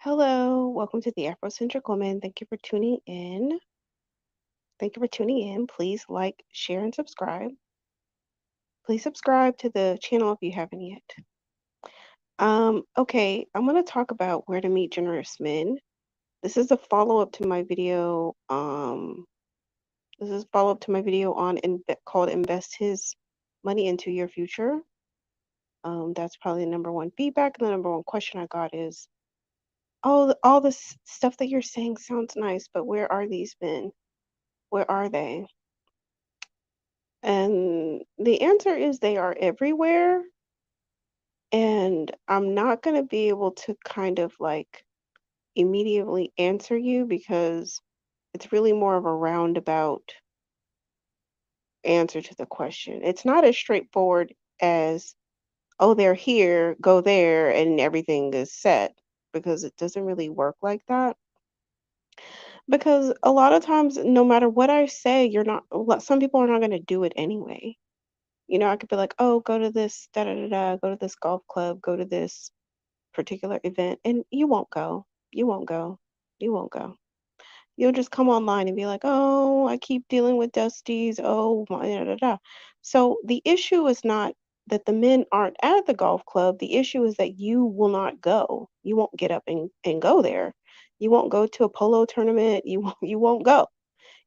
Hello, welcome to the Afrocentric Woman. Thank you for tuning in. Thank you for tuning in. Please like, share, and subscribe. Please subscribe to the channel if you haven't yet. Okay, I'm going to talk about where to meet generous men. This is a follow-up to my video. This is a follow-up to my video on called "Invest His Money into Your Future." That's probably the number one feedback. And the number one question I got is, "Oh, all this stuff that you're saying sounds nice, but where are these men? Where are they?" And the answer is they are everywhere. And I'm not going to be able to kind of like immediately answer you because it's really more of a roundabout answer to the question. It's not as straightforward as, oh, they're here, go there, and everything is set, because it doesn't really work like that. Because a lot of times, no matter what I say, some people are not going to do it anyway. I could be like, "Oh, go to this da da da da, go to this golf club, go to this particular event," and you won't go. You won't go. You won't go. You'll just come online and be like, "Oh, I keep dealing with Dusties. Oh, my da da da." So the issue is not that the men aren't at the golf club. The issue is that you will not go. You won't get up and go there. You won't go to a polo tournament. You won't go.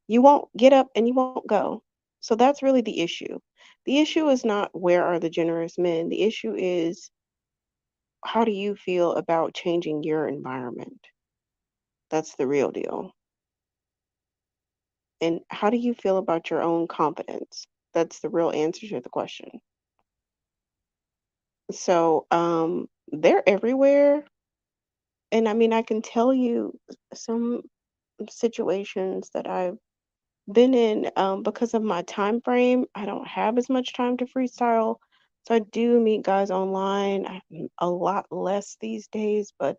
You won't get up and you won't go. So that's really the issue. The issue is not where are the generous men. The issue is, how do you feel about changing your environment? That's the real deal. And how do you feel about your own competence? That's the real answer to the question. So, they're everywhere. And I mean, I can tell you some situations that I've been in, because of my time frame. I don't have as much time to freestyle. So I do meet guys online, a lot less these days, but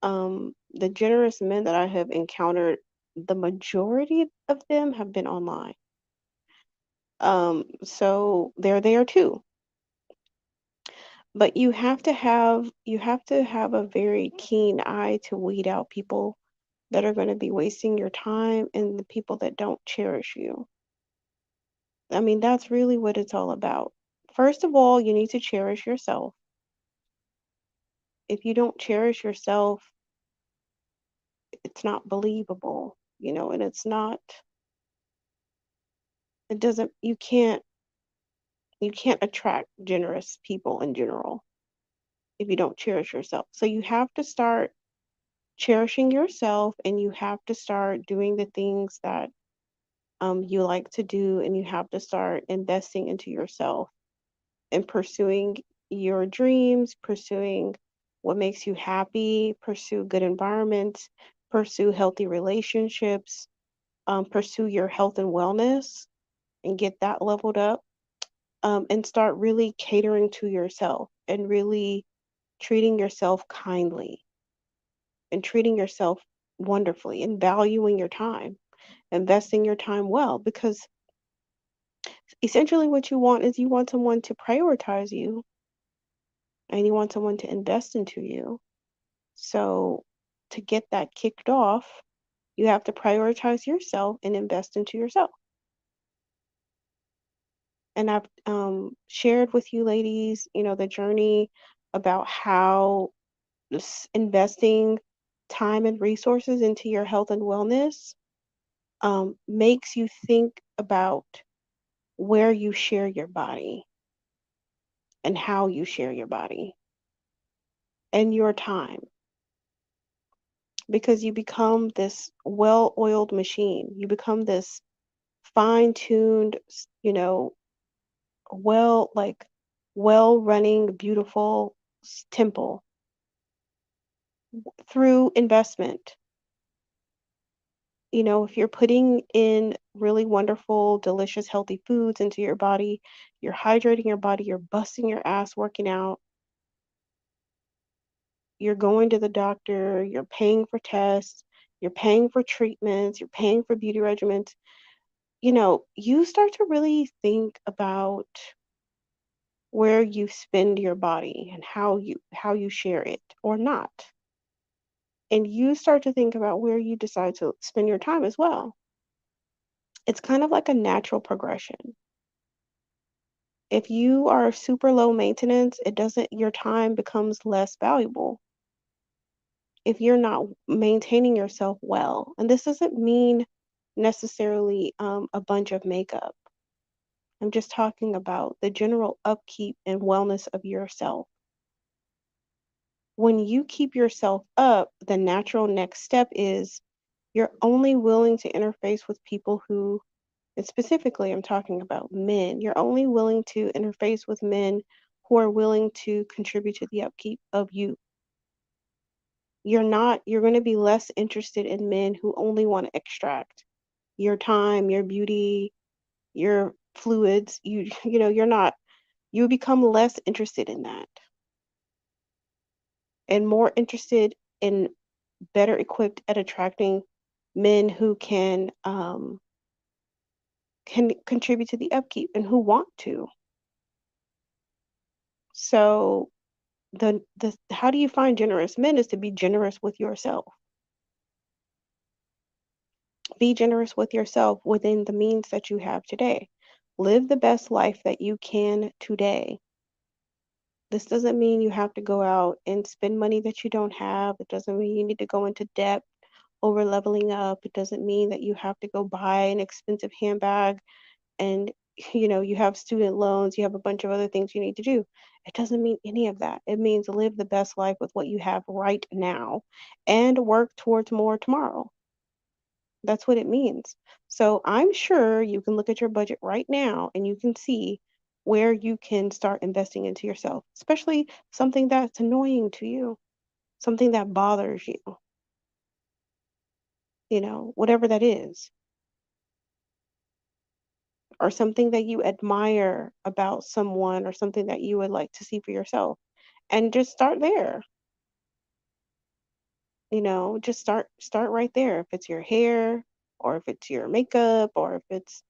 the generous men that I have encountered, the majority of them have been online. So they're there too. But you have to have a very keen eye to weed out people that are going to be wasting your time and the people that don't cherish you. I mean, that's really what it's all about. First of all, you need to cherish yourself. If you don't cherish yourself, it's not believable, and it doesn't, you can't attract generous people in general if you don't cherish yourself. So you have to start cherishing yourself, and you have to start doing the things that you like to do, and you have to start investing into yourself and pursuing your dreams, pursuing what makes you happy, pursue good environments, pursue healthy relationships, pursue your health and wellness and get that leveled up, and start really catering to yourself and really treating yourself kindly and treating yourself wonderfully and valuing your time, investing your time well, because essentially what you want is, you want someone to prioritize you and you want someone to invest into you. So to get that kicked off, you have to prioritize yourself and invest into yourself. And I've shared with you ladies, the journey about how investing time and resources into your health and wellness makes you think about where you share your body and how you share your body and your time, because you become this well-oiled machine. You become this fine-tuned, well, like, well-running, beautiful temple through investment. If you're putting in really wonderful, delicious, healthy foods into your body, you're hydrating your body, you're busting your ass working out, you're going to the doctor, you're paying for tests, you're paying for treatments, you're paying for beauty regimens, you start to really think about where you spend your body and how you share it or not. and you start to think about where you decide to spend your time as well. It's kind of like a natural progression. If you are super low maintenance, it doesn't your time becomes less valuable if you're not maintaining yourself well. And this doesn't mean necessarily a bunch of makeup. I'm just talking about the general upkeep and wellness of yourself. When you keep yourself up, the natural next step is you're only willing to interface with people who, and specifically, I'm talking about men, you're only willing to interface with men who are willing to contribute to the upkeep of you. You're going to be less interested in men who only want to extract your time, your beauty, your fluids. You're not, you become less interested in that and more interested in better equipped at attracting men who can contribute to the upkeep and who want to. So the how do you find generous men is to be generous with yourself. Be generous with yourself within the means that you have today. Live the best life that you can today. This doesn't mean you have to go out and spend money that you don't have. It doesn't mean you need to go into debt over leveling up. It doesn't mean that you have to go buy an expensive handbag and you have student loans, you have a bunch of other things you need to do. It doesn't mean any of that. It means live the best life with what you have right now and work towards more tomorrow. That's what it means. So I'm sure you can look at your budget right now and you can see where you can start investing into yourself, especially something that's annoying to you, something that bothers you, whatever that is, or something that you admire about someone or something that you would like to see for yourself. And just start there. Just start right there. If it's your hair or if it's your makeup or if it's,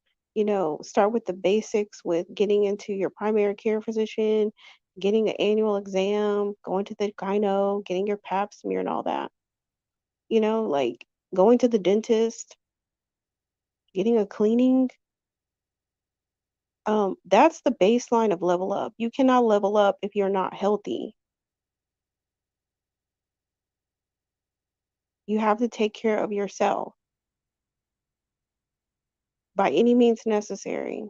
start with the basics with getting into your primary care physician, getting an annual exam, going to the gyno, getting your pap smear and all that. Like going to the dentist, getting a cleaning. That's the baseline of level up. You cannot level up if you're not healthy. You have to take care of yourself by any means necessary.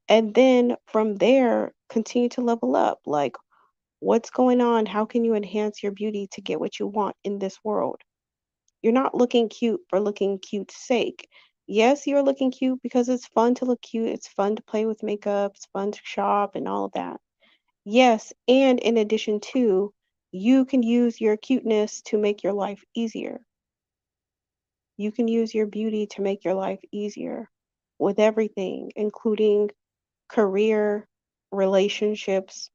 And then from there, continue to level up. Like, what's going on? How can you enhance your beauty to get what you want in this world? You're not looking cute for looking cute's sake. Yes, you're looking cute because it's fun to look cute. It's fun to play with makeup. It's fun to shop and all of that. Yes, and in addition to, you can use your cuteness to make your life easier. You can use your beauty to make your life easier with everything, including career, relationships,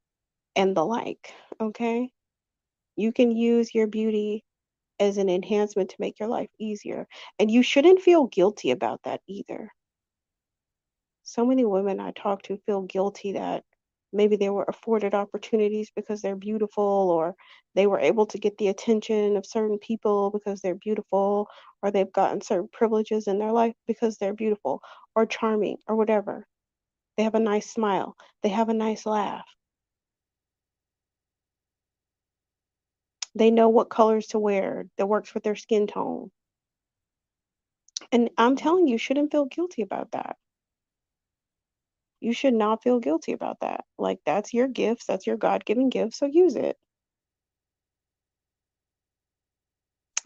and the like. Okay? You can use your beauty as an enhancement to make your life easier. And you shouldn't feel guilty about that either. So many women I talk to feel guilty that maybe they were afforded opportunities because they're beautiful, or they were able to get the attention of certain people because they're beautiful, or they've gotten certain privileges in their life because they're beautiful or charming or whatever. They have a nice smile, they have a nice laugh, they know what colors to wear that works with their skin tone. And I'm telling you, you shouldn't feel guilty about that. You should not feel guilty about that. Like, that's your gifts, that's your God-given gift, so use it.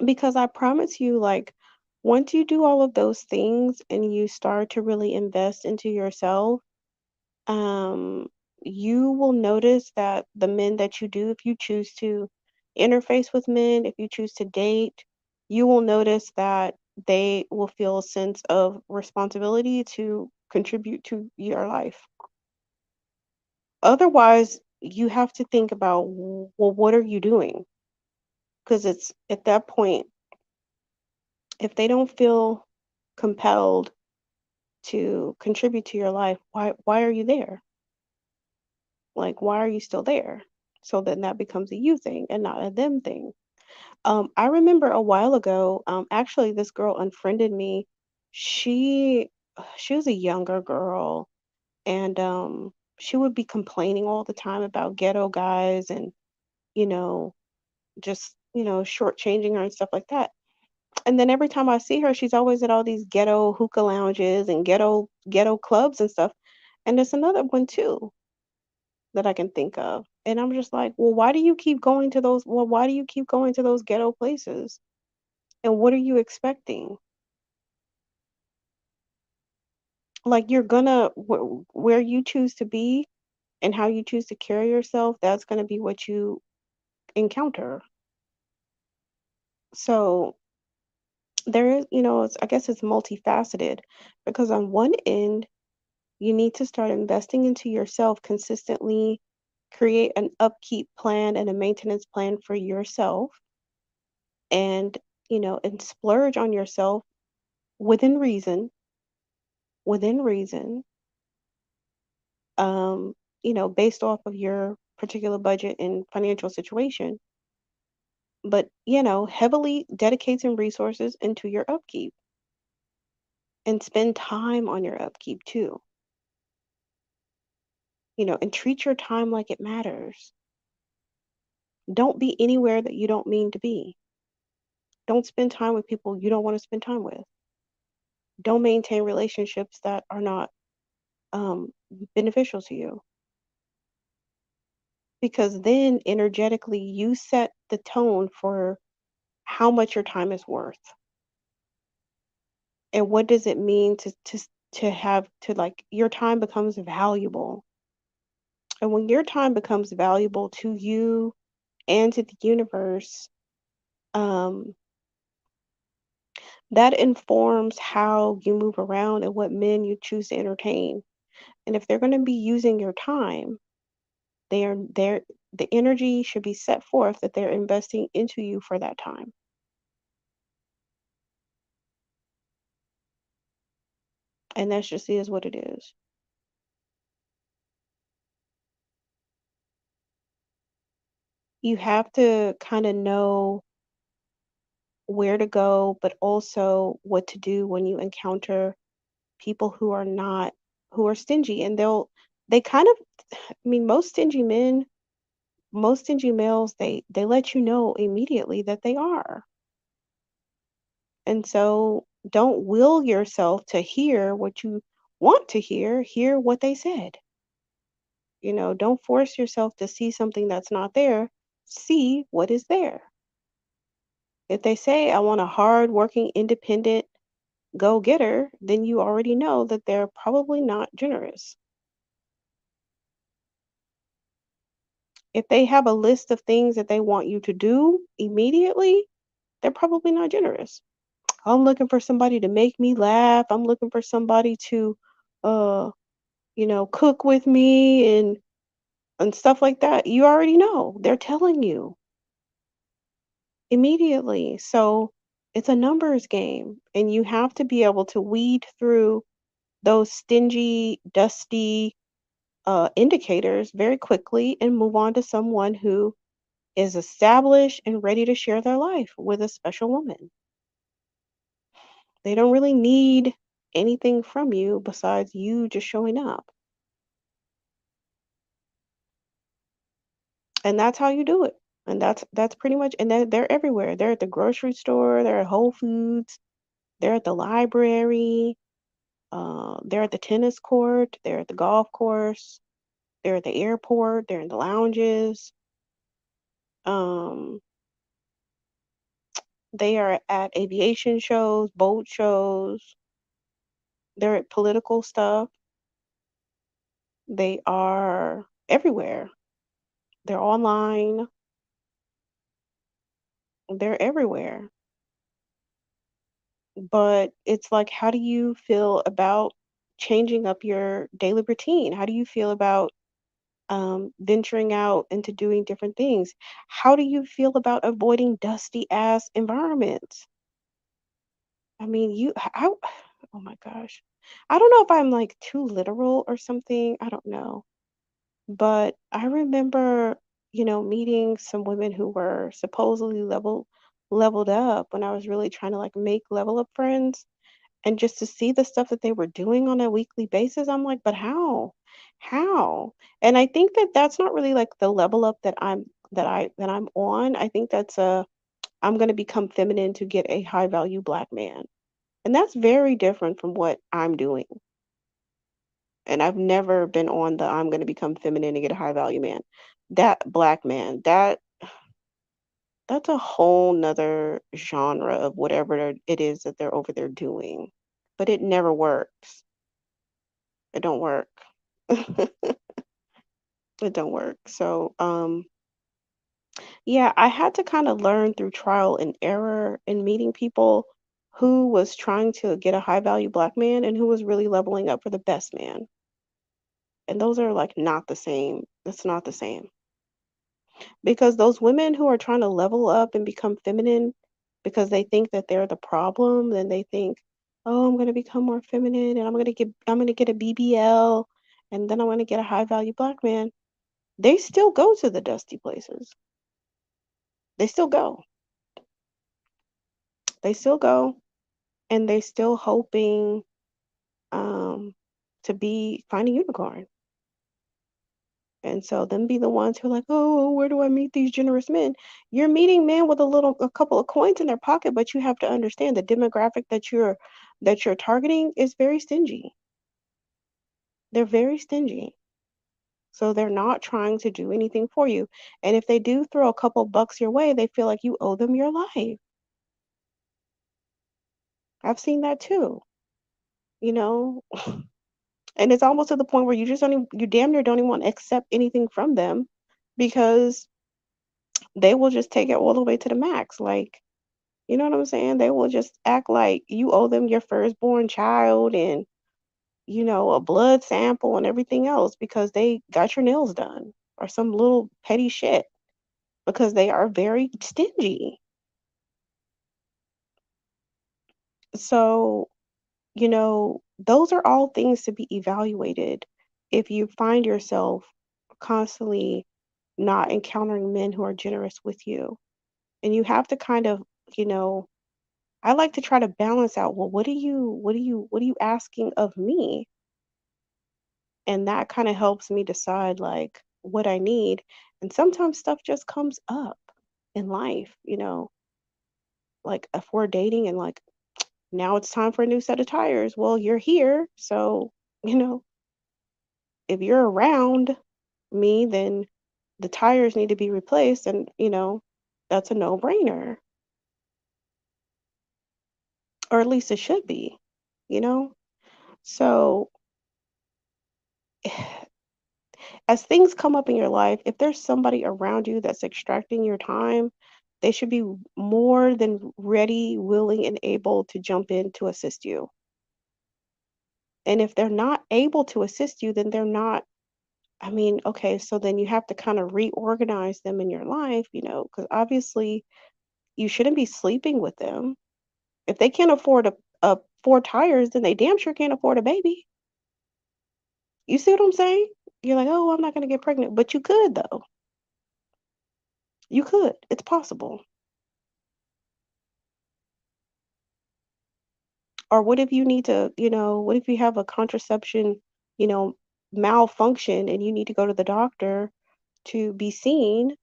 Because I promise you, like, once you do all of those things and you start to really invest into yourself, um, you will notice that the men that you do, if you choose to interface with men, if you choose to date, you will notice that they will feel a sense of responsibility to contribute to your life. Otherwise, you have to think about, well, what are you doing? Because it's at that point, if they don't feel compelled to contribute to your life, why are you there? Like, why are you still there? So then that becomes a you thing and not a them thing. I remember a while ago, actually this girl unfriended me. She she was a younger girl, and she would be complaining all the time about ghetto guys and, you know, just, shortchanging her and stuff like that. And then every time I see her, she's always at all these ghetto hookah lounges and ghetto clubs and stuff. And there's another one too that I can think of. And I'm just like, well, why do you keep going to those? Well, why do you keep going to those ghetto places? And what are you expecting? Like you're gonna where you choose to be and how you choose to carry yourself, that's gonna be what you encounter. So there is, I guess it's multifaceted because on one end, you need to start investing into yourself consistently, create an upkeep plan and a maintenance plan for yourself, and, and splurge on yourself within reason, within reason, um, based off of your particular budget and financial situation. But, heavily dedicate some resources into your upkeep and spend time on your upkeep too, and treat your time like it matters. Don't be anywhere that you don't mean to be. Don't spend time with people you don't want to spend time with. Don't maintain relationships that are not um, beneficial to you. Because then energetically, you set the tone for how much your time is worth. And what does it mean to have to like your time becomes valuable. And when your time becomes valuable to you and to the universe, um, that informs how you move around and what men you choose to entertain. And if they're going to be using your time, they're the energy should be set forth that they're investing into you for that time. And that's just is what it is. You have to kind of know where to go, but also what to do when you encounter people who are stingy, and they kind of, I mean, most stingy males, they let you know immediately that they are. And so don't will yourself to hear what you want to hear what they said. Don't force yourself to see something that's not there. See what is there. If they say, I want a hard working, independent go getter, then you already know that they're probably not generous. If they have a list of things that they want you to do immediately, they're probably not generous. I'm looking for somebody to make me laugh. I'm looking for somebody to, uh, cook with me and stuff like that. You already know. They're telling you immediately. So it's a numbers game, and you have to be able to weed through those stingy, dusty indicators very quickly and move on to someone who is established and ready to share their life with a special woman. They don't really need anything from you besides you just showing up. And that's how you do it. And that's pretty much, and they're everywhere. They're at the grocery store, they're at Whole Foods, they're at the library, they're at the tennis court, they're at the golf course, they're at the airport, they're in the lounges. Um, they are at aviation shows, boat shows, they're at political stuff. They are everywhere. They're online. They're everywhere. But it's like, how do you feel about changing up your daily routine? How do you feel about venturing out into doing different things? How do you feel about avoiding dusty ass environments? I mean, oh my gosh. I don't know if I'm like too literal or something. I don't know. But I remember meeting some women who were supposedly leveled up when I was really trying to like make level up friends. And just to see the stuff that they were doing on a weekly basis, I'm like, but how? How? And I think that that's not really like the level up that I'm on. I think that's I'm going to become feminine to get a high value black man. And that's very different from what I'm doing. And I've never been on the I'm going to become feminine to get a high value man. That black man, that's a whole nother genre of whatever it is that they're over there doing. But it never works. It don't work. It don't work. So, yeah, I had to kind of learn through trial and error in meeting people who was trying to get a high value black man and who was really leveling up for the best man. And those are like not the same. It's not the same. Because those women who are trying to level up and become feminine because they think that they're the problem, then they think, "Oh, I'm gonna become more feminine and I'm gonna get a BBL and then I'm gonna get a high value black man." They still go to the dusty places. They still go. They still go and they still hoping um to be find a unicorn. And so them be the ones who are like, "Oh, where do I meet these generous men?" You're meeting men with a couple of coins in their pocket, but you have to understand the demographic that you're targeting is very stingy. They're very stingy. So they're not trying to do anything for you. And if they do throw a couple bucks your way, they feel like you owe them your life. I've seen that too, you know? And it's almost to the point where you just don't even, you damn near don't even want to accept anything from them because they will just take it all the way to the max. Like, you know what I'm saying? They will just act like you owe them your firstborn child and, a blood sample and everything else because they got your nails done or some little petty shit because they are very stingy. So, those are all things to be evaluated if you find yourself constantly not encountering men who are generous with you. And you have to kind of, you know, I like to try to balance out, well, what are you asking of me? And that kind of helps me decide like what I need. And sometimes stuff just comes up in life, like if we're dating and like now it's time for a new set of tires. Well, you're here, so, you know, if you're around me, then the tires need to be replaced and, that's a no-brainer. Or at least it should be, you know? So as things come up in your life, if there's somebody around you that's extracting your time, they should be more than ready, willing, and able to jump in to assist you. And if they're not able to assist you, then they're not, I mean, okay, so then you have to kind of reorganize them in your life, because obviously you shouldn't be sleeping with them. If they can't afford a four tires, then they damn sure can't afford a baby. You see what I'm saying? You're like, oh, I'm not going to get pregnant, but you could though. You could. It's possible. Or what if you need to, what if you have a contraception, you know, malfunction and you need to go to the doctor to be seen,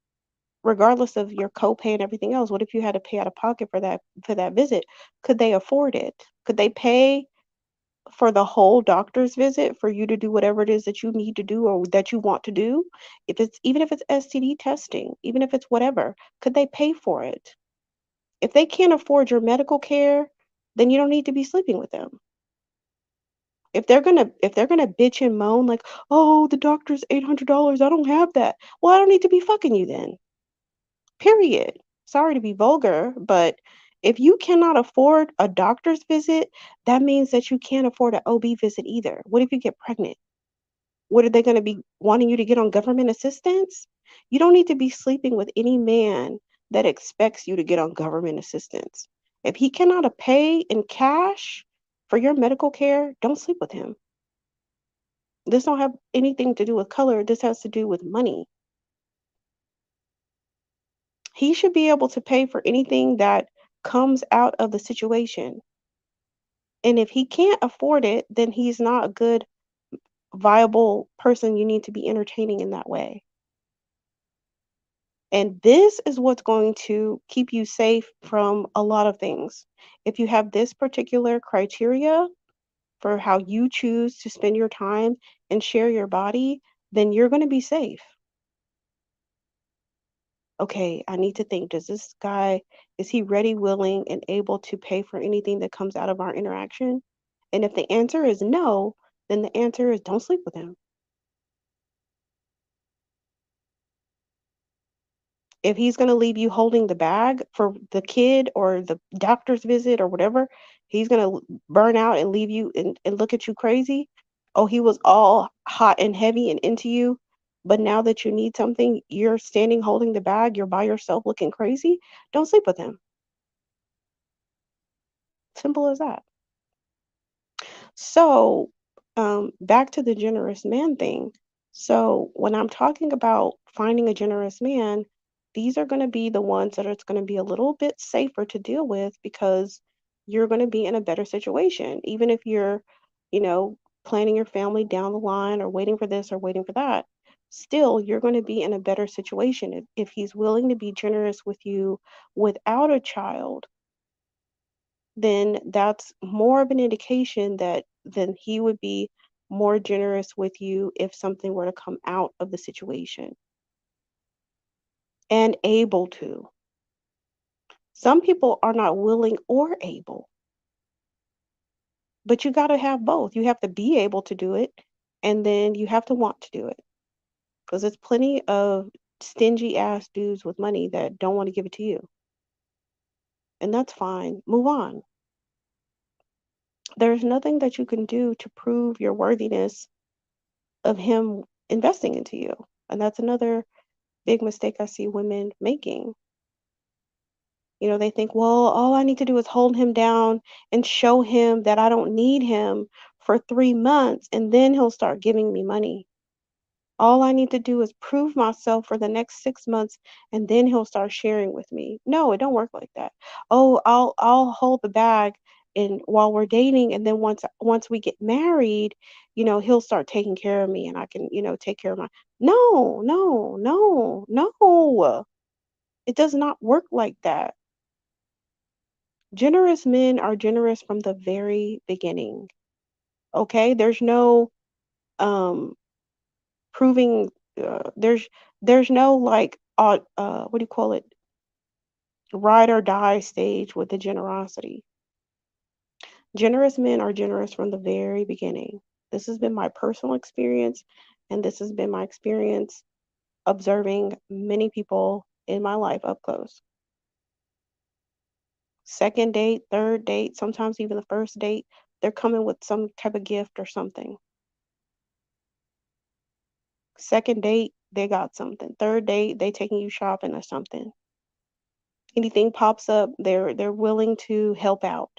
regardless of your copay and everything else? What if you had to pay out of pocket for that visit? Could they afford it? Could they pay for the whole doctor's visit for you to do whatever it is that you need to do or that you want to do? Even if it's STD testing, even if it's whatever, could they pay for it? If they can't afford your medical care, then you don't need to be sleeping with them. If they're gonna bitch and moan like, "Oh, the doctor's $800, I don't have that." Well, I don't need to be fucking you then. Period. Sorry to be vulgar, but if you cannot afford a doctor's visit, that means that you can't afford an OB visit either. What if you get pregnant? What are they gonna be wanting you to get on government assistance? You don't need to be sleeping with any man that expects you to get on government assistance. If he cannot pay in cash for your medical care, don't sleep with him. This don't have anything to do with color. This has to do with money. He should be able to pay for anything that comes out of the situation. And if he can't afford it, then he's not a good, viable person you need to be entertaining in that way. And this is what's going to keep you safe from a lot of things. If you have this particular criteria for how you choose to spend your time and share your body, then you're going to be safe. Okay, I need to think, does this guy, is he ready, willing, and able to pay for anything that comes out of our interaction? And if the answer is no, then the answer is don't sleep with him. If he's going to leave you holding the bag for the kid or the doctor's visit or whatever, he's going to burn out and leave you and look at you crazy. Oh, he was all hot and heavy and into you. But now that you need something, you're standing holding the bag, you're by yourself looking crazy. Don't sleep with him. Simple as that. So, back to the generous man thing. So, when I'm talking about finding a generous man, these are going to be the ones that it's going to be a little bit safer to deal with because you're going to be in a better situation. Even if you're, you know, planning your family down the line or waiting for this or waiting for that, still, you're going to be in a better situation. If he's willing to be generous with you without a child, then that's more of an indication that then he would be more generous with you if something were to come out of the situation and able to. Some people are not willing or able, but you got to have both. You have to be able to do it, and then you have to want to do it because there's plenty of stingy ass dudes with money that don't want to give it to you, and that's fine. Move on. There's nothing that you can do to prove your worthiness of him investing into you. And that's another big mistake I see women making. They think, well, all I need to do is hold him down and show him that I don't need him for 3 months, and then he'll start giving me money. All I need to do is prove myself for the next 6 months, and then he'll start sharing with me. No, it don't work like that. Oh, I'll hold the bag and while we're dating, and then once we get married, he'll start taking care of me, and I can, take care of my. No, no, no, no. It does not work like that. Generous men are generous from the very beginning. Okay, there's no um proving, there's no like what do you call it, ride or die stage with the generosity. Generous men are generous from the very beginning. This has been my personal experience, and this has been my experience observing many people in my life up close. Second date, third date, sometimes even the first date, they're coming with some type of gift or something. Second date, they got something. Third date, they taking you shopping or something. Anything pops up, they're willing to help out.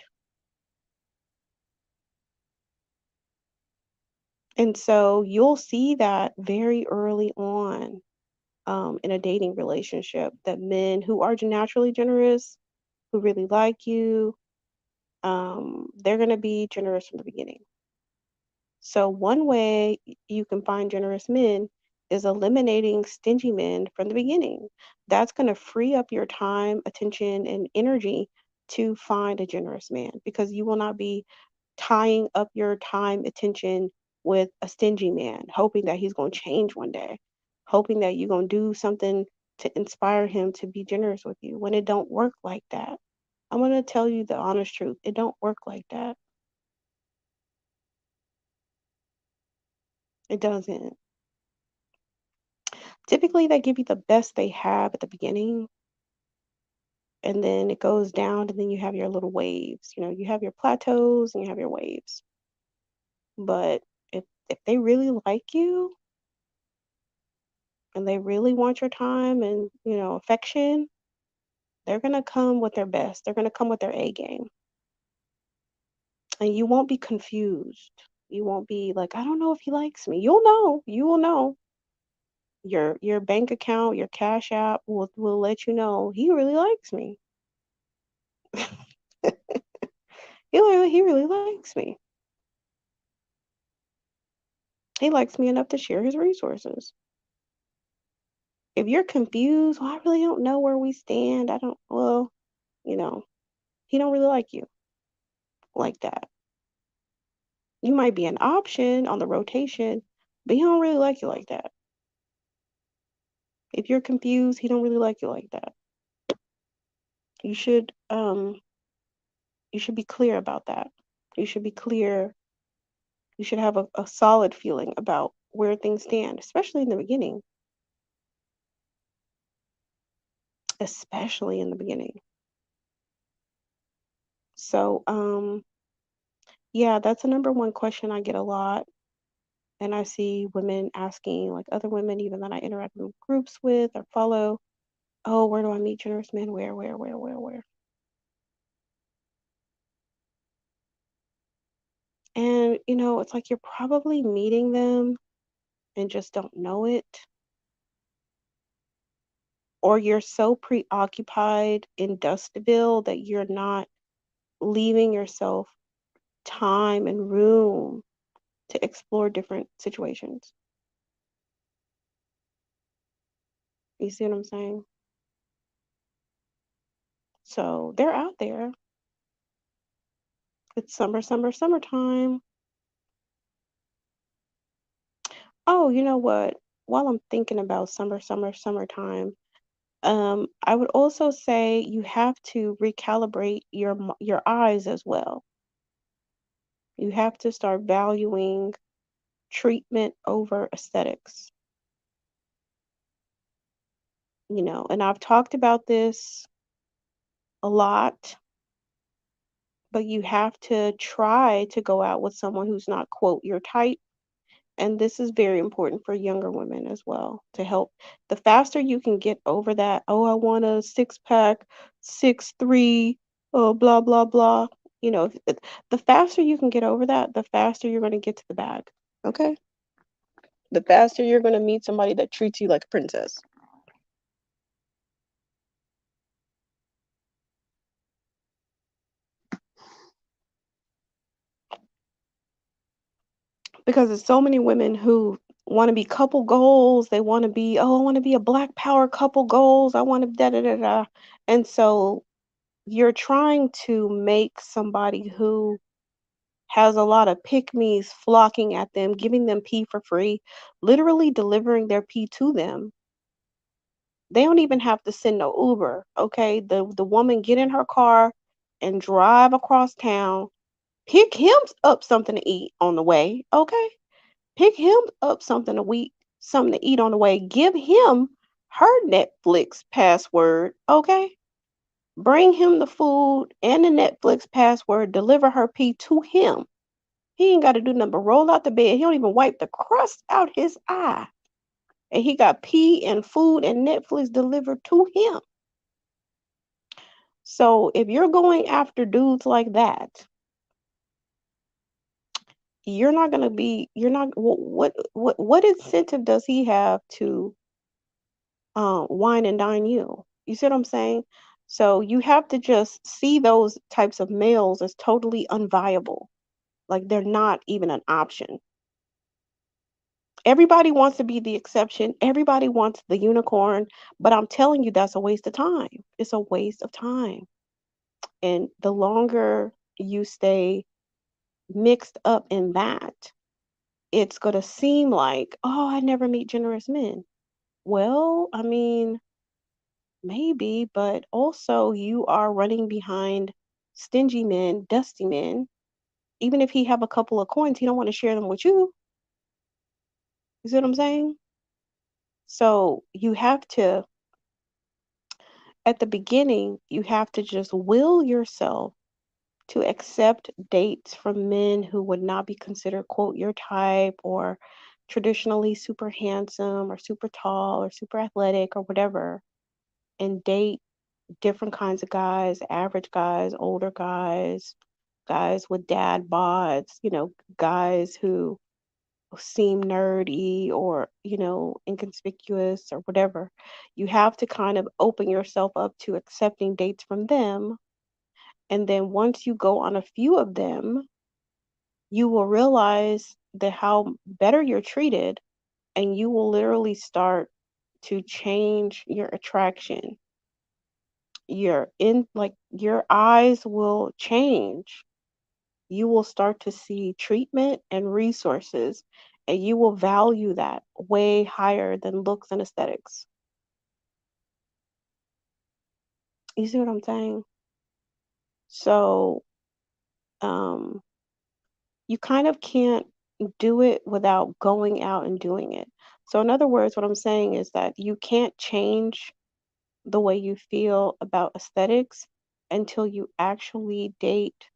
And so you'll see that very early on, in a dating relationship, that men who are naturally generous, who really like you, they're going to be generous from the beginning. So one way you can find generous men is eliminating stingy men from the beginning. That's going to free up your time, attention, and energy to find a generous man because you will not be tying up your time, attention with a stingy man, hoping that he's going to change one day, hoping that you're going to do something to inspire him to be generous with you when it don't work like that. I'm going to tell you the honest truth. It don't work like that. It doesn't. Typically, they give you the best they have at the beginning, and then it goes down, and then you have your little waves. You have your plateaus and you have your waves. But if they really like you and they really want your time and, affection, they're gonna come with their best. They're gonna come with their A game. And you won't be confused. You won't be like, I don't know if he likes me. You'll know. You will know. Your bank account, your cash app will let you know he really likes me. He really likes me. He likes me enough to share his resources. If you're confused, well, I really don't know where we stand. I don't, well, you know, he don't really like you like that. You might be an option on the rotation, but he don't really like you like that. If you're confused, he don't really like you like that. You should um you should be clear about that. You should be clear. You should have a solid feeling about where things stand, especially in the beginning. Especially in the beginning. So, yeah, that's a number one question I get a lot. And I see women asking, like other women, even that I interact in groups with or follow, oh, where do I meet generous men? Where? And, it's like you're probably meeting them and just don't know it, or you're so preoccupied in Dustville that you're not leaving yourself time and room to explore different situations. You see what I'm saying? So they're out there. It's summertime. Oh, you know what? While I'm thinking about summertime, I would also say you have to recalibrate your eyes as well. You have to start valuing treatment over aesthetics, and I've talked about this a lot, but you have to try to go out with someone who's not, quote, your type. And this is very important for younger women as well to help. The faster you can get over that, oh, I want a six pack, 6'3", oh, blah, blah, blah. The faster you can get over that, the faster you're going to get to the bag. Okay? The faster you're going to meet somebody that treats you like a princess. Because there's so many women who want to be couple goals. They want to be, oh, I want to be a black power couple goals. I want to da da da da. And so you're trying to make somebody who has a lot of pick-me's flocking at them, giving them pee for free, literally delivering their pee to them. They don't even have to send no Uber, okay? The woman get in her car and drive across town, pick him up something to eat on the way, okay? Pick him up something to eat on the way. Give him her Netflix password, okay? Bring him the food and the Netflix password, deliver her pee to him. He ain't got to do nothing but roll out the bed. He don't even wipe the crust out his eye. And he got pee and food and Netflix delivered to him. So if you're going after dudes like that, you're not, what incentive does he have to wine and dine you? You see what I'm saying? So you have to just see those types of males as totally unviable. Like they're not even an option. Everybody wants to be the exception. Everybody wants the unicorn, but I'm telling you, that's a waste of time. It's a waste of time. And the longer you stay mixed up in that, it's going to seem like, oh, I never meet generous men. Well, I mean, maybe, but also you are running behind stingy men, dusty men. Even if he have a couple of coins, he don't want to share them with you. You see what I'm saying? So you have to, at the beginning, you have to just will yourself to accept dates from men who would not be considered, quote, your type, or traditionally super handsome or super tall or super athletic or whatever, and date different kinds of guys, average guys, older guys, guys with dad bods, guys who seem nerdy or, inconspicuous or whatever. You have to kind of open yourself up to accepting dates from them. And then once you go on a few of them, you will realize that how better you're treated, and you will literally start to change your attraction. Your eyes will change. You will start to see treatment and resources, and you will value that way higher than looks and aesthetics. You see what I'm saying? So, um, you kind of can't do it without going out and doing it. So, in other words, what I'm saying is that you can't change the way you feel about aesthetics until you actually date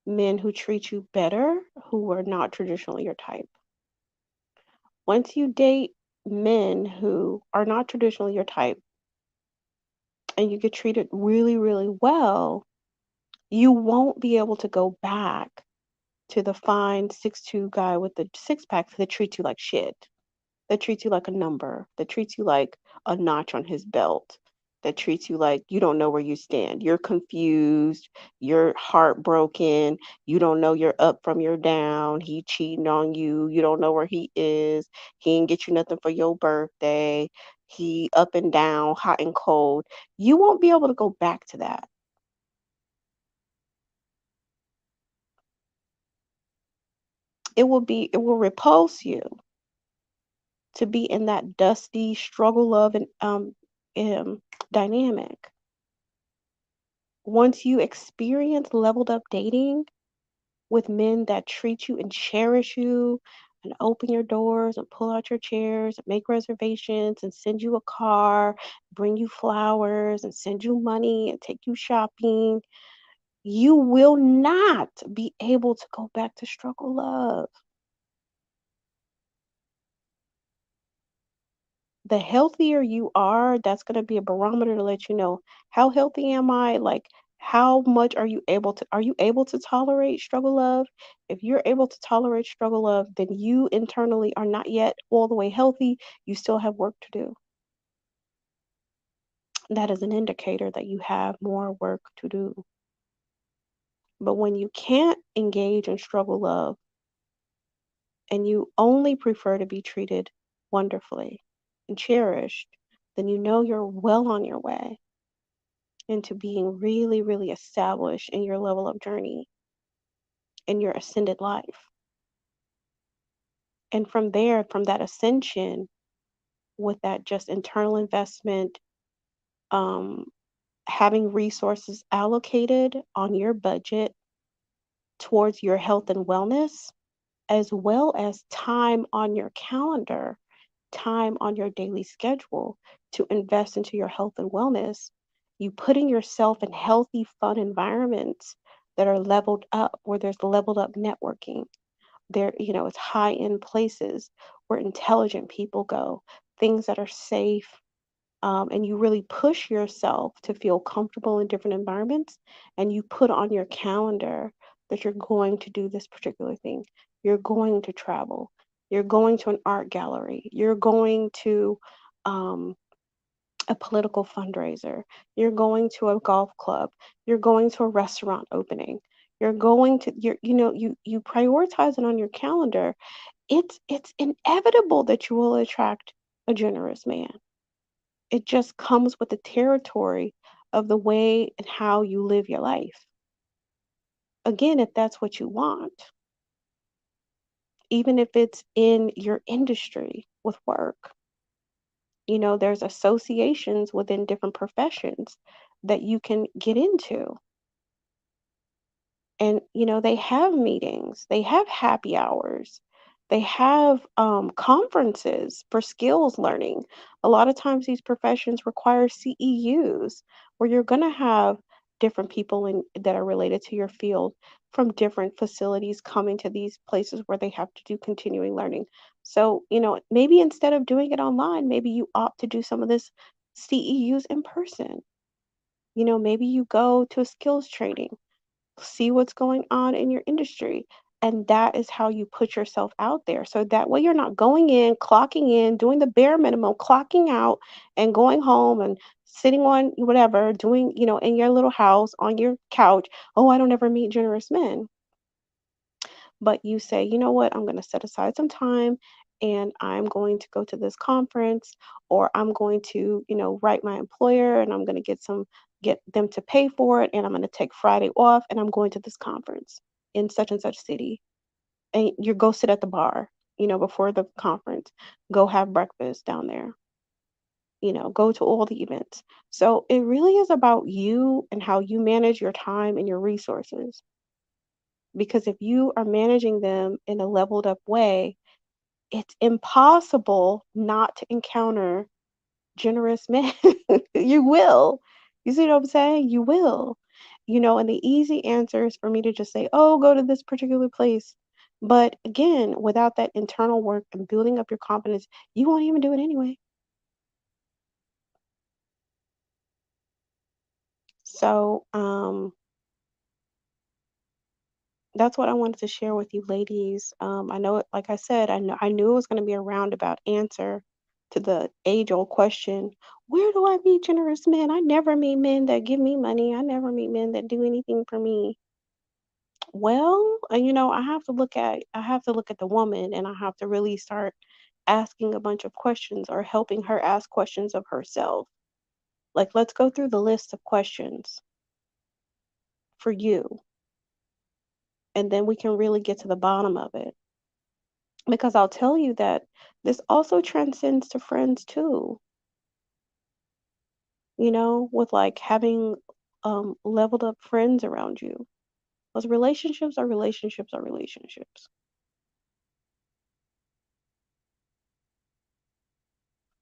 men who treat you better, who are not traditionally your type. Once you date men who are not traditionally your type and you get treated really, really well, you won't be able to go back to the fine 6'2" guy with the six pack that treats you like shit, that treats you like a number, that treats you like a notch on his belt, that treats you like you don't know where you stand. You're confused, you're heartbroken, you don't know you're up from your down, he cheating on you, you don't know where he is, he ain't get you nothing for your birthday, he up and down, hot and cold. You won't be able to go back to that. It will repulse you to be in that dusty struggle love and dynamic. Once you experience leveled up dating with men that treat you and cherish you and open your doors and pull out your chairs and make reservations and send you a car, bring you flowers and send you money and take you shopping, you will not be able to go back to struggle love. The healthier you are, that's going to be a barometer to let you know, how healthy am I? Like, how much are you able to tolerate struggle love? If you're able to tolerate struggle love, then you internally are not yet all the way healthy. You still have work to do. That is an indicator that you have more work to do. But when you can't engage in struggle love and you only prefer to be treated wonderfully and cherished, then you know you're well on your way into being really, really established in your level of journey, in your ascended life. And from there, from that ascension, with that just internal investment, um, having resources allocated on your budget towards your health and wellness, as well as time on your calendar, time on your daily schedule to invest into your health and wellness, you putting yourself in healthy, fun environments that are leveled up, where there's leveled up networking. It's high end places where intelligent people go, things that are safe, and you really push yourself to feel comfortable in different environments, and you put on your calendar that you're going to do this particular thing. You're going to travel. You're going to an art gallery. You're going to um, a political fundraiser. You're going to a golf club. You're going to a restaurant opening. You prioritize it on your calendar. It's inevitable that you will attract a generous man. It just comes with the territory of the way and how you live your life. Again, if that's what you want, even if it's in your industry with work, there's associations within different professions that you can get into. And they have meetings, they have happy hours, they have conferences for skills learning. A lot of times these professions require CEUs, where you're going to have different people that are related to your field from different facilities coming to these places where they have to do continuing learning. So maybe instead of doing it online, maybe you opt to do some of this CEUs in person. Maybe you go to a skills training, see what's going on in your industry, And that is how you put yourself out there. So that way you're not going in, clocking in, doing the bare minimum, clocking out, and going home and sitting on whatever, doing, in your little house on your couch. Oh, I don't ever meet generous men. But you say, you know what, I'm going to set aside some time and I'm going to go to this conference, or I'm going to, write my employer and I'm going to get them to pay for it, and I'm going to take Friday off and I'm going to this conference in such and such city. And you go sit at the bar, before the conference, go have breakfast down there, go to all the events. So it really is about you and how you manage your time and your resources. Because if you are managing them in a leveled up way, it's impossible not to encounter generous men. You will. You see what I'm saying? You will. And the easy answer is for me to just say, oh, go to this particular place. But again, without that internal work and building up your confidence, you won't even do it anyway. So, that's what I wanted to share with you ladies. I know, like I said, I knew it was going to be a roundabout answer to the age-old question, where do I meet generous men? I never meet men that give me money. I never meet men that do anything for me. Well, I have to look at the woman, and I have to really start asking a bunch of questions or helping her ask questions of herself. Like, let's go through the list of questions for you, and then we can really get to the bottom of it. Because I'll tell you that this also transcends to friends too, with like having leveled up friends around you. Those relationships are relationships are relationships.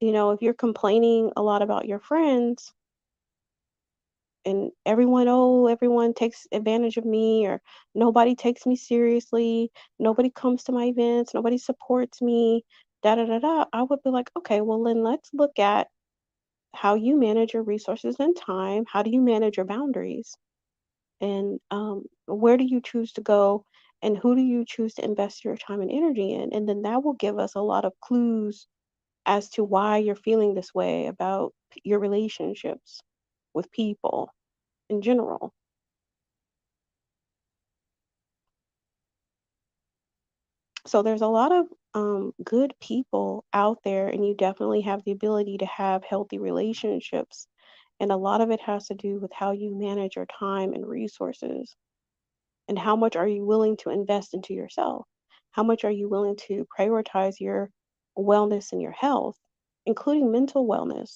If you're complaining a lot about your friends and everyone takes advantage of me, or nobody takes me seriously, nobody comes to my events, nobody supports me, da da da da, I would be like, okay, well then let's look at how you manage your resources and time. How do you manage your boundaries? And where do you choose to go? And who do you choose to invest your time and energy in? And then that will give us a lot of clues as to why you're feeling this way about your relationships with people in general. So there's a lot of good people out there, and you definitely have the ability to have healthy relationships. And a lot of it has to do with how you manage your time and resources. And how much are you willing to invest into yourself? How much are you willing to prioritize your wellness and your health, including mental wellness?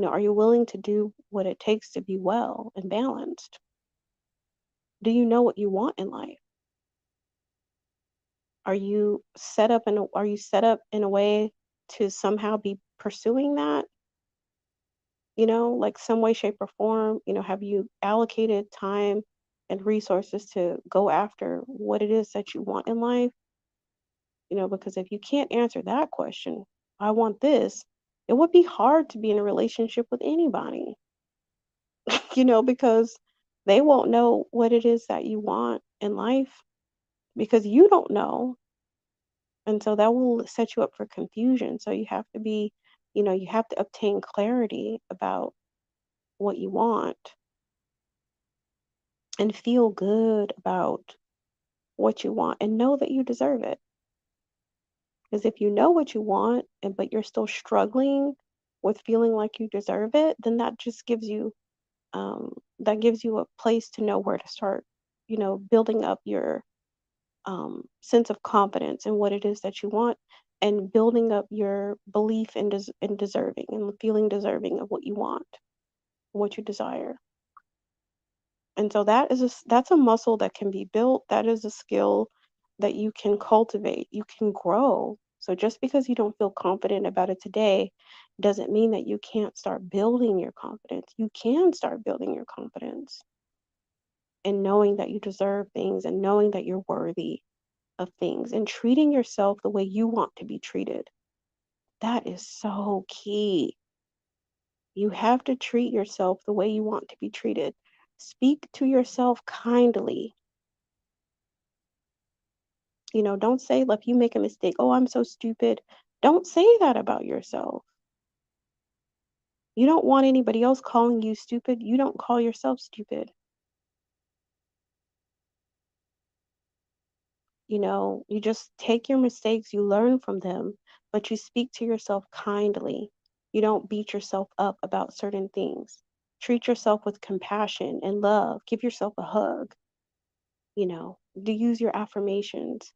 Are you willing to do what it takes to be well and balanced? Do you know what you want in life? Are you set up in a way to somehow be pursuing that? Like some way, shape, or form, have you allocated time and resources to go after what it is that you want in life? Because if you can't answer that question, I want this, it would be hard to be in a relationship with anybody, because they won't know what it is that you want in life because you don't know. And so that will set you up for confusion. So you have to obtain clarity about what you want and feel good about what you want and know that you deserve it. Because if you know what you want, but you're still struggling with feeling like you deserve it, then that gives you a place to know where to start, building up your sense of confidence in what it is that you want, and building up your belief in deserving and feeling deserving of what you want, what you desire. And so that's a muscle that can be built. That is a skill that you can cultivate, you can grow. So just because you don't feel confident about it today doesn't mean that you can't start building your confidence. You can start building your confidence and knowing that you deserve things and knowing that you're worthy of things and treating yourself the way you want to be treated. That is so key. You have to treat yourself the way you want to be treated. Speak to yourself kindly. Don't say, like, if you make a mistake, oh, I'm so stupid. Don't say that about yourself. You don't want anybody else calling you stupid. You don't call yourself stupid. You just take your mistakes, you learn from them, but you speak to yourself kindly. You don't beat yourself up about certain things. Treat yourself with compassion and love. Give yourself a hug. Do use your affirmations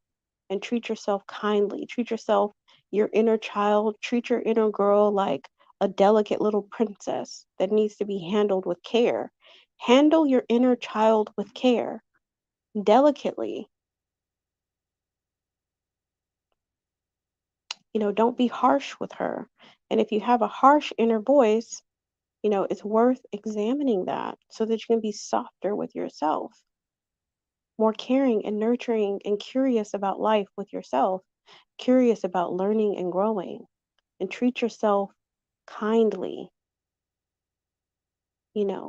and treat yourself kindly. Treat yourself, your inner child, treat your inner girl like a delicate little princess that needs to be handled with care. Handle your inner child with care, delicately. Don't be harsh with her. And if you have a harsh inner voice, it's worth examining that so that you can be softer with yourself, more caring and nurturing and curious about life with yourself, curious about learning and growing, and treat yourself kindly.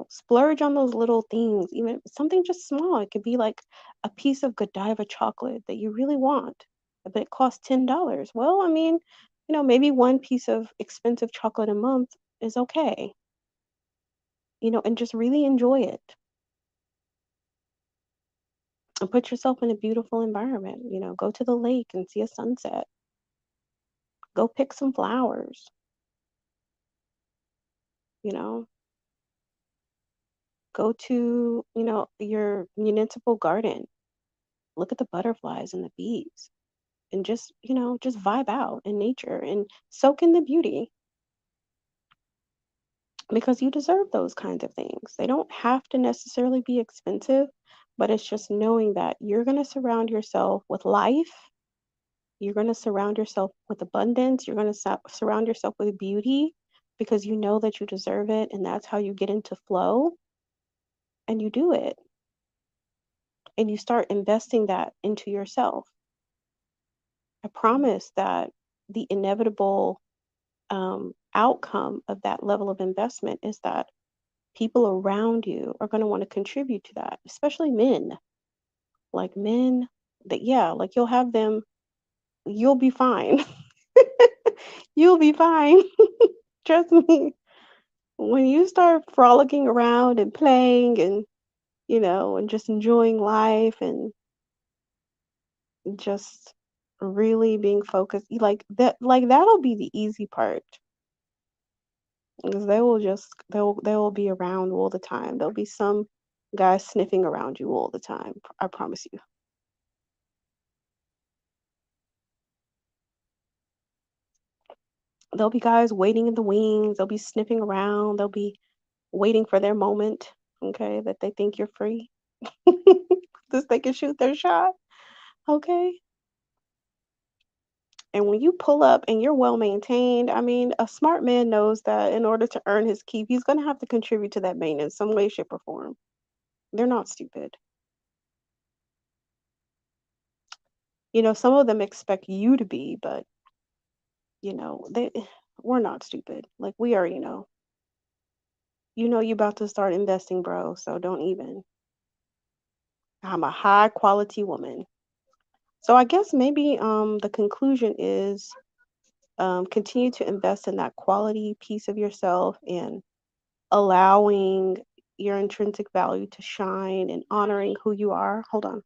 Splurge on those little things, even something just small. It could be like a piece of Godiva chocolate that you really want, but it costs $10. Well, I mean, maybe one piece of expensive chocolate a month is okay, and just really enjoy it and put yourself in a beautiful environment. Go to the lake and see a sunset, go pick some flowers, you know, go to, your municipal garden, look at the butterflies and the bees and just vibe out in nature and soak in the beauty because you deserve those kinds of things. They don't have to necessarily be expensive, but it's just knowing that you're going to surround yourself with life. You're going to surround yourself with abundance. You're going to surround yourself with beauty because you know that you deserve it. And that's how you get into flow and you do it. And you start investing that into yourself. I promise that the inevitable outcome of that level of investment is that people around you are going to want to contribute to that, especially men. Like men, that, yeah, like you'll have them, you'll be fine. You'll be fine. Trust me. When you start frolicking around and playing and just enjoying life and just really being focused, like that'll be the easy part. Because they will be around all the time. There'll be some guys sniffing around you all the time. I promise you. There'll be guys waiting in the wings. They'll be sniffing around. They'll be waiting for their moment. Okay, that they think you're free. Just they can shoot their shot. Okay. And when you pull up and you're well maintained, I mean, a smart man knows that in order to earn his keep, he's going to have to contribute to that maintenance some way, shape, or form. They're not stupid. Some of them expect you to be, but they we're not stupid. Like we already know. You about to start investing, bro, so don't even. I'm a high quality woman. So I guess maybe the conclusion is continue to invest in that quality piece of yourself and allowing your intrinsic value to shine and honoring who you are. Hold on.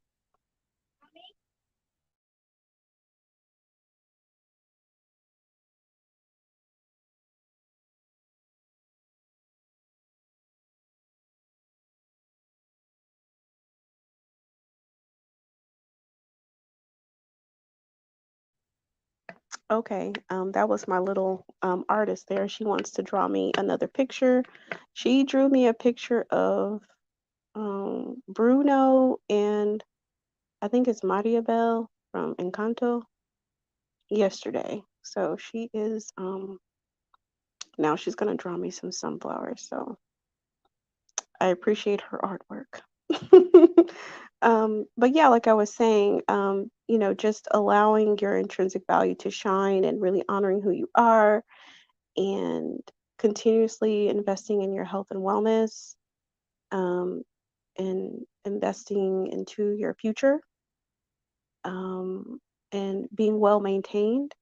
Okay, that was my little artist there. She wants to draw me another picture. She drew me a picture of Bruno and I think it's Mariabel from Encanto yesterday. So she is now she's gonna draw me some sunflowers. So I appreciate her artwork. But yeah, like I was saying, just allowing your intrinsic value to shine and really honoring who you are and continuously investing in your health and wellness, um, and investing into your future, um, and being well maintained,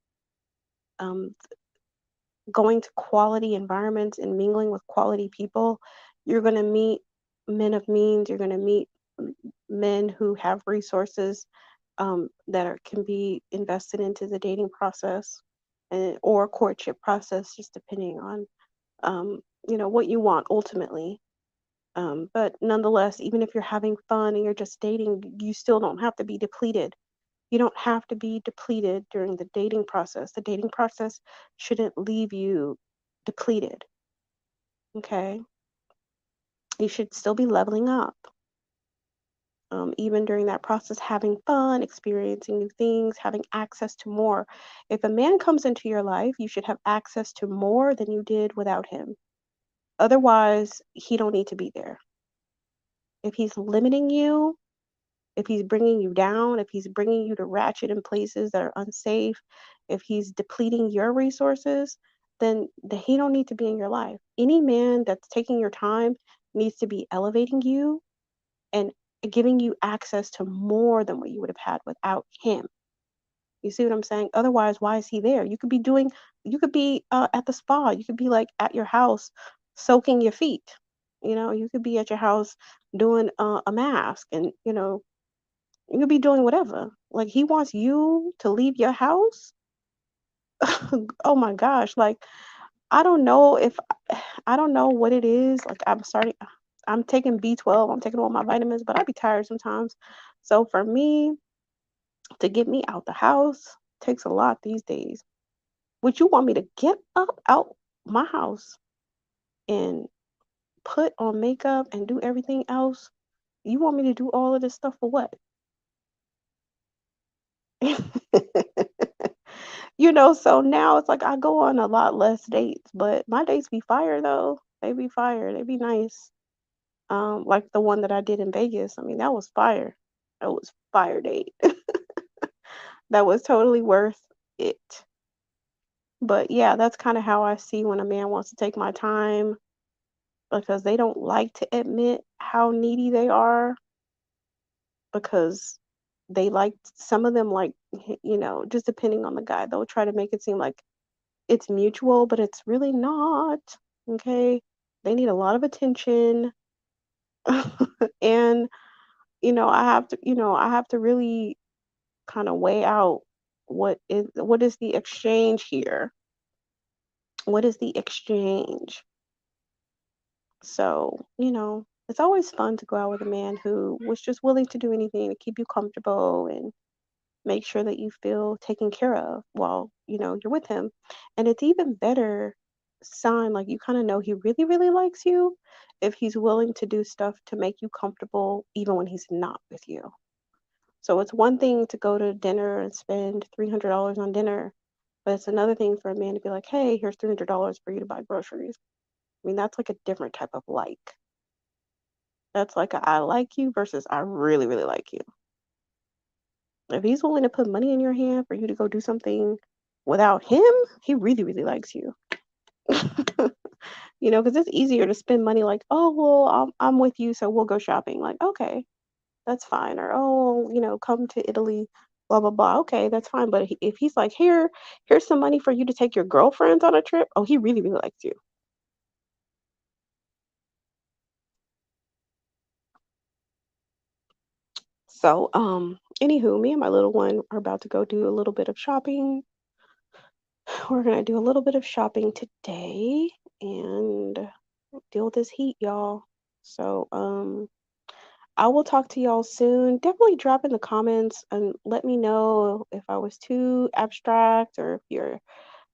um, going to quality environments and mingling with quality people, you're going to meet men of means. You're going to meet men who have resources that can be invested into the dating process and or courtship process, just depending on what you want ultimately. But nonetheless, even if you're having fun and you're just dating, you still don't have to be depleted. You don't have to be depleted during the dating process. The dating process shouldn't leave you depleted. Okay. You should still be leveling up. Even during that process, having fun, experiencing new things, having access to more. If a man comes into your life, you should have access to more than you did without him. Otherwise, he don't need to be there. If he's limiting you, if he's bringing you down, if he's bringing you to ratchet in places that are unsafe, if he's depleting your resources, then he don't need to be in your life. Any man that's taking your time needs to be elevating you and giving you access to more than what you would have had without him. You see what I'm saying? Otherwise, why is he there? You could be at the spa. You could be like at your house soaking your feet. You could be at your house doing a mask, and you could be doing whatever. Like he wants you to leave your house. Oh my gosh! Like I don't know if I don't know what it is. Like I'm taking B12. I'm taking all my vitamins, but I be tired sometimes. So for me to get me out the house takes a lot these days. Would you want me to get up out my house and put on makeup and do everything else? You want me to do all of this stuff for what? So now it's like I go on a lot less dates, but my dates be fire though. They be fire. They be nice. Like the one that I did in Vegas. I mean, that was fire. That was fire date. That was totally worth it. But yeah, that's kind of how I see when a man wants to take my time because they don't like to admit how needy they are because they like some of them like just depending on the guy, they'll try to make it seem like it's mutual, but it's really not. Okay. They need a lot of attention. And I have to really kind of weigh out what is the exchange here? What is the exchange? So, it's always fun to go out with a man who was just willing to do anything to keep you comfortable and make sure that you feel taken care of while, you're with him. And it's even better sign, like you kind of know he really, really likes you if he's willing to do stuff to make you comfortable even when he's not with you. So it's one thing to go to dinner and spend $300 on dinner, but it's another thing for a man to be like, hey, here's $300 for you to buy groceries. I mean, that's like a different type of like. That's like a I like you versus I really, really like you. If he's willing to put money in your hand for you to go do something without him, he really, really likes you. Because it's easier to spend money like, oh, well, I'm with you, so we'll go shopping. Like, okay, that's fine. Or, oh, come to Italy, blah, blah, blah. Okay, that's fine. But if he's like, here's some money for you to take your girlfriends on a trip, oh, he really, really likes you. So, anywho, me and my little one are about to go do a little bit of shopping. We're gonna do a little bit of shopping today and deal with this heat, y'all. So, I will talk to y'all soon. Definitely drop in the comments and let me know if I was too abstract or if you're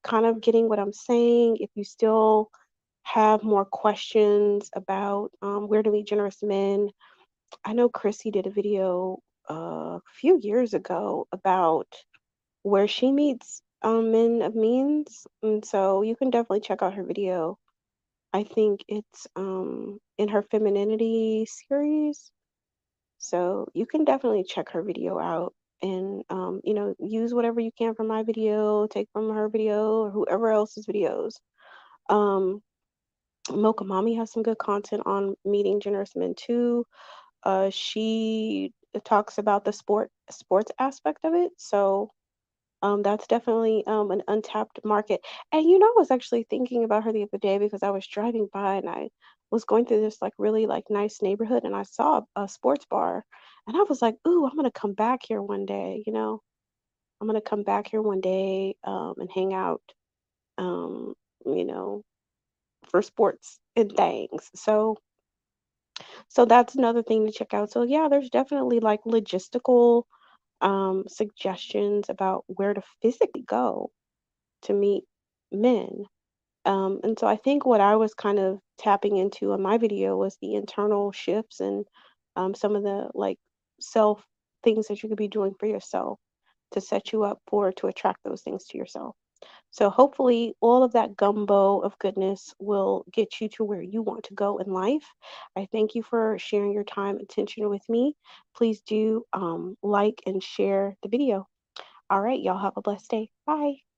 kind of getting what I'm saying. If you still have more questions about where to meet generous men. I know Chrissy did a video a few years ago about where she meets men of means, and so you can definitely check out her video. I think it's in her femininity series, so you can definitely check her video out and use whatever you can from my video, take from her video or whoever else's videos. Um, Mocha Mommy has some good content on meeting generous men too. She it talks about the sports aspect of it. So that's definitely an untapped market. And I was actually thinking about her the other day because I was driving by and I was going through this like really like nice neighborhood and I saw a sports bar and I was like, "Ooh, I'm gonna come back here one day." I'm gonna come back here one day and hang out, um, you know, for sports and things. So that's another thing to check out. So yeah, there's definitely like logistical suggestions about where to physically go to meet men. And so I think what I was kind of tapping into in my video was the internal shifts and some of the like self things that you could be doing for yourself to set you up for to attract those things to yourself. So hopefully all of that gumbo of goodness will get you to where you want to go in life. I thank you for sharing your time and attention with me. Please do like and share the video. All right, y'all have a blessed day. Bye.